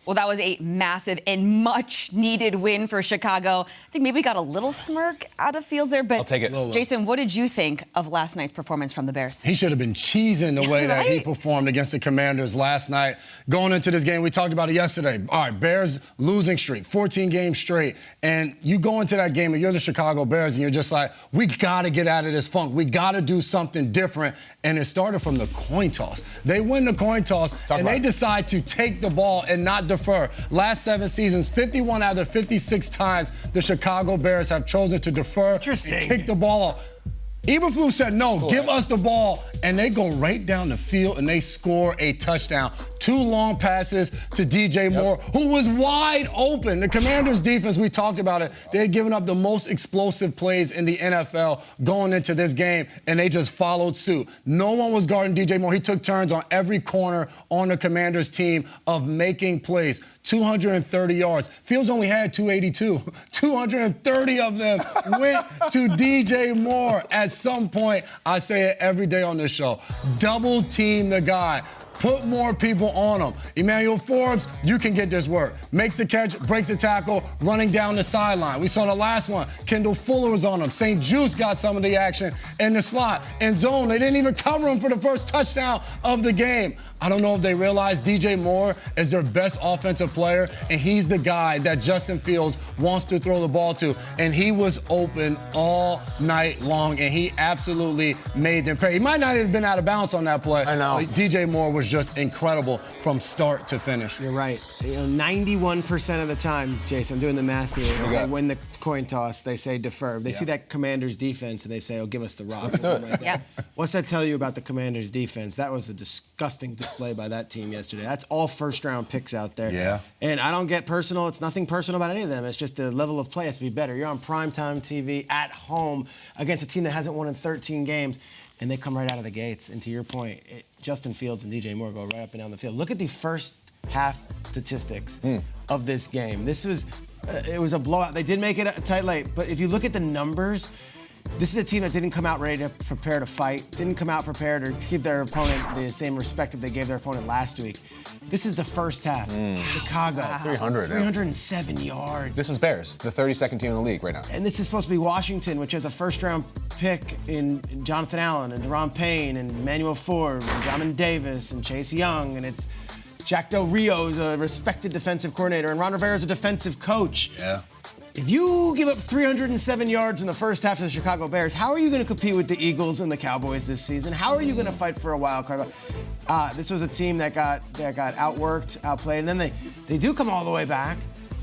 Well, that was a massive and much-needed win for Chicago. I think maybe we got a little smirk out of Fields there, but I'll take it. Jason, what did you think of last night's performance from the Bears? He should have been cheesing the way that he Right? performed against the Commanders last night. Going into this game, we talked about it yesterday. All right, Bears losing streak, 14 games straight. And you go into that game and you're the Chicago Bears and you're just like, we got to get out of this funk. We got to do something different. And it started from the coin toss. They win the coin toss and they decide to take the ball and not defer. Last 7 seasons, 51 out of 56 times the Chicago Bears have chosen to defer and kick the ball off. Eberflus said, no, give us the ball. And they go right down the field and they score a touchdown. 2 long passes to DJ Moore, who was wide open. The Commanders' defense, we talked about it, they had given up the most explosive plays in the NFL going into this game, and they just followed suit. No one was guarding DJ Moore. He took turns on every corner on the Commanders' team of making plays. 230 yards. Fields only had 282. 230 of them went to DJ Moore. At some point, I say it every day on this show, double team the guy. Put more people on him. Emmanuel Forbes, you can get this work. Makes the catch, breaks the tackle, running down the sideline. We saw the last one. Kendall Fuller was on him. St. Juice got some of the action in the slot. In zone, they didn't even cover him for the first touchdown of the game. I don't know if they realize DJ Moore is their best offensive player, and he's the guy that Justin Fields wants to throw the ball to. And he was open all night long, and he absolutely made them pay. He might not have been out of bounds on that play. I know. DJ Moore was just incredible from start to finish. You're right. 91% of the time, Jason, I'm doing the math here, they win the coin toss, they say defer. They see that Commanders defense, and they say, oh, give us the rock. Let's do it. Right. Yeah. What's that tell you about the Commanders defense? That was a disgusting display by that team yesterday. That's all first-round picks out there. Yeah. And I don't get personal. It's nothing personal about any of them. It's just the level of play has to be better. You're on primetime TV at home against a team that hasn't won in 13 games, and they come right out of the gates. And to your point, Justin Fields and DJ Moore go right up and down the field. Look at the first half statistics of this game. This was, it was a blowout. They did make it tight late, but if you look at the numbers, this is a team that didn't come out ready to prepare to fight, didn't come out prepared or give their opponent the same respect that they gave their opponent last week. This is the first half. Chicago. 307 yards. This is Bears, the 32nd team in the league right now. And this is supposed to be Washington, which has a first-round pick in Jonathan Allen and Deron Payne and Emmanuel Forbes and Jamin Davis and Chase Young, and it's Jack Del Rio is a respected defensive coordinator, and Ron Rivera is a defensive coach. Yeah. If you give up 307 yards in the first half to the Chicago Bears, how are you going to compete with the Eagles and the Cowboys this season? How are you going to fight for a wild card? This was a team that got outworked, outplayed, and then they do come all the way back,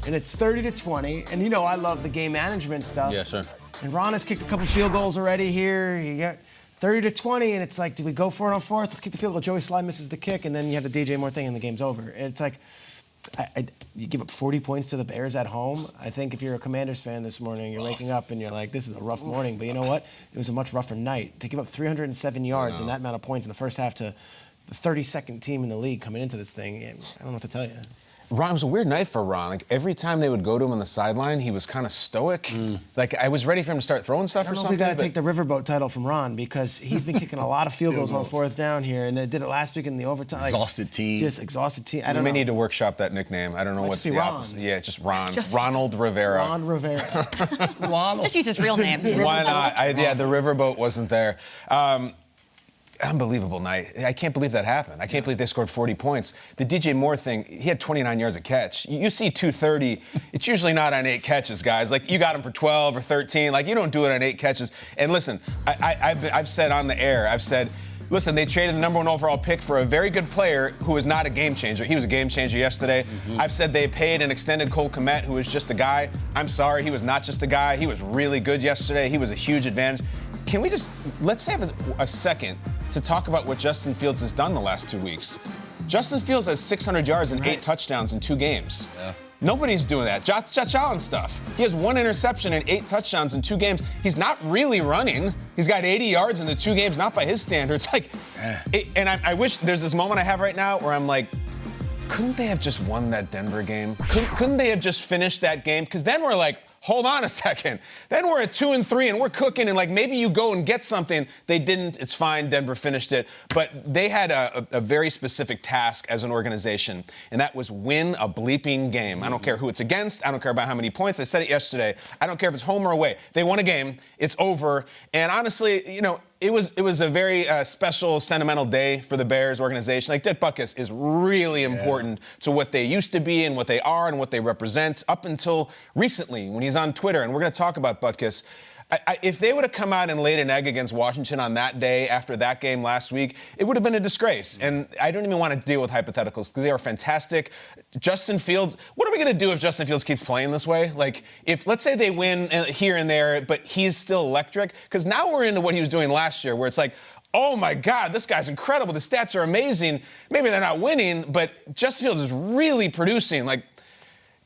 and it's 30-20. And you know I love the game management stuff. Yeah, sure. And Ron has kicked a couple field goals already here. He got 30-20, and it's like, do we go for it on fourth? Let's kick the field goal. Joey Slye misses the kick, and then you have the DJ Moore thing, and the game's over. And it's like, you give up 40 points to the Bears at home. I think if you're a Commanders fan this morning, you're waking up and you're like, this is a rough morning. But you know what? It was a much rougher night. To give up 307 yards and that amount of points in the first half to the 32nd team in the league coming into this thing, I don't know what to tell you. Ron, it was a weird night for Ron. Like, every time they would go to him on the sideline, he was kind of stoic. Like, I was ready for him to start throwing stuff I or don't know something. if we got to take the Riverboat title from Ron because he's been kicking a lot of field goals on fourth down here, and they did it last week in the overtime. Exhausted team. Just exhausted team. I don't We know. need to workshop that nickname. I don't know Might what's just be the Ron. opposite. Yeah, just Ron. Just Ronald Rivera. Ron Rivera. Just use his real name. Why not? Yeah, the riverboat wasn't there. Unbelievable night. I can't believe that happened. I can't believe they scored 40 points. The DJ Moore thing, he had 29 yards a catch. You see 230, it's usually not on 8 catches, guys. Like, you got him for 12 or 13. Like, you don't do it on 8 catches. And listen, I've said on the air, listen, they traded the number 1 overall pick for a very good player who is not a game changer. He was a game changer yesterday. I've said they paid and extended Cole Kmet, who was just a guy. I'm sorry, he was not just a guy. He was really good yesterday. He was a huge advantage. Can we let's have a second to talk about what Justin Fields has done the last 2 weeks. Justin Fields has 600 yards and 8 touchdowns in 2 games. Yeah. Nobody's doing that. Josh Allen stuff. He has 1 interception and 8 touchdowns in 2 games. He's not really running. He's got 80 yards in the 2 games, not by his standards. And I wish there's this moment I have right now where I'm like, couldn't they have just won that Denver game? Couldn't they have just finished that game? Because then we're like, hold on a second. Then we're at 2-3 and we're cooking, and like maybe you go and get something. They didn't. It's fine. Denver finished it. But they had a very specific task as an organization, and that was win a bleeping game. I don't care who it's against. I don't care about how many points. I said it yesterday. I don't care if it's home or away. They won a game. It's over. And honestly, you know, it was a very special, sentimental day for the Bears organization. Like, Dick Butkus is really important to what they used to be and what they are and what they represent up until recently when he's on Twitter. And we're going to talk about Butkus. If they would have come out and laid an egg against Washington on that day after that game last week, it would have been a disgrace. And I don't even want to deal with hypotheticals because they are fantastic. Justin Fields, what are we going to do if Justin Fields keeps playing this way? Like, if, let's say they win here and there, but he's still electric, because now we're into what he was doing last year, where it's like, oh my God, this guy's incredible. The stats are amazing. Maybe they're not winning, but Justin Fields is really producing. Like,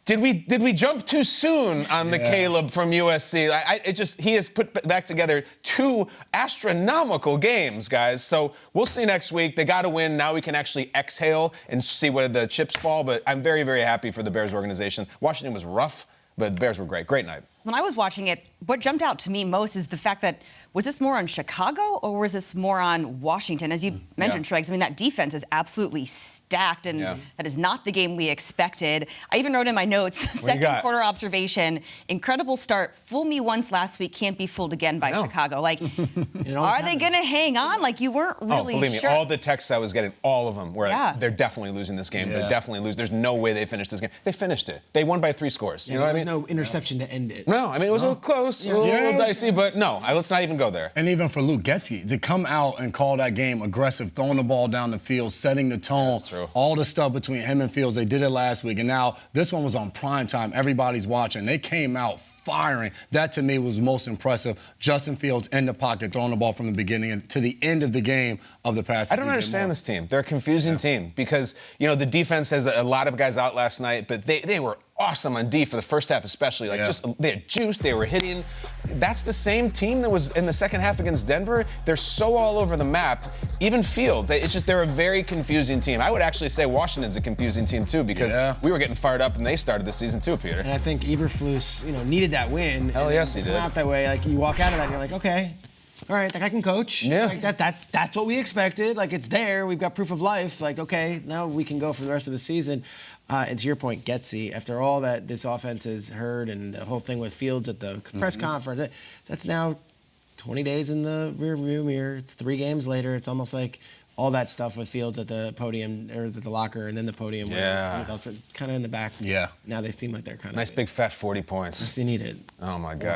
did we jump too soon on the Caleb from USC? He has put back together 2 astronomical games, guys. So we'll see next week. They got to win. Now we can actually exhale and see where the chips fall. But I'm very, very happy for the Bears organization. Washington was rough, but the Bears were great. Great night. When I was watching it, what jumped out to me most is the fact that, was this more on Chicago or was this more on Washington? As you mentioned, Schwegs, I mean, that defense is absolutely stacked, and that is not the game we expected. I even wrote in my notes, second quarter observation, incredible start. Fool me once last week, can't be fooled again by Chicago. Like, are they going to hang on? Like, you weren't really believe sure. me, all the texts I was getting, all of them were like, they're definitely losing this game. They're definitely losing. There's no way they finished this game. They finished it. They won by 3 scores. You know what I mean? There was no interception to end it. No, I mean, it was a little close, a little dicey, but no, let's not even go there. And even for Luke Getsy, to come out and call that game aggressive, throwing the ball down the field, setting the tone, all the stuff between him and Fields, they did it last week. And now this one was on prime time. Everybody's watching. They came out firing. That, to me, was most impressive. Justin Fields in the pocket, throwing the ball from the beginning to the end of the game of the pass. I don't understand this team. They're a confusing team because, you know, the defense has a lot of guys out last night, but they were awesome on D for the first half especially. Like, just they had juice, they were hitting. That's the same team that was in the second half against Denver. They're so all over the map. Even Fields, it's just they're a very confusing team. I would actually say Washington's a confusing team too because we were getting fired up and they started the season too, Peter. And I think Eberflus, needed that win. Hell yes, he did. Out that way, like you walk out of that and you're like, okay, all right, like I can coach. Yeah. Like that's what we expected. Like it's there. We've got proof of life. Like, okay, now we can go for the rest of the season. And to your point, Getsy, after all that this offense has heard and the whole thing with Fields at the press conference, that's now 20 days in the rearview mirror. It's 3 games later. It's almost like all that stuff with Fields at the podium or at the locker and then the podium. Kind of in the back. Yeah. Now they seem like they're kind of. Nice big fat 40 points. They need it. Oh, my God.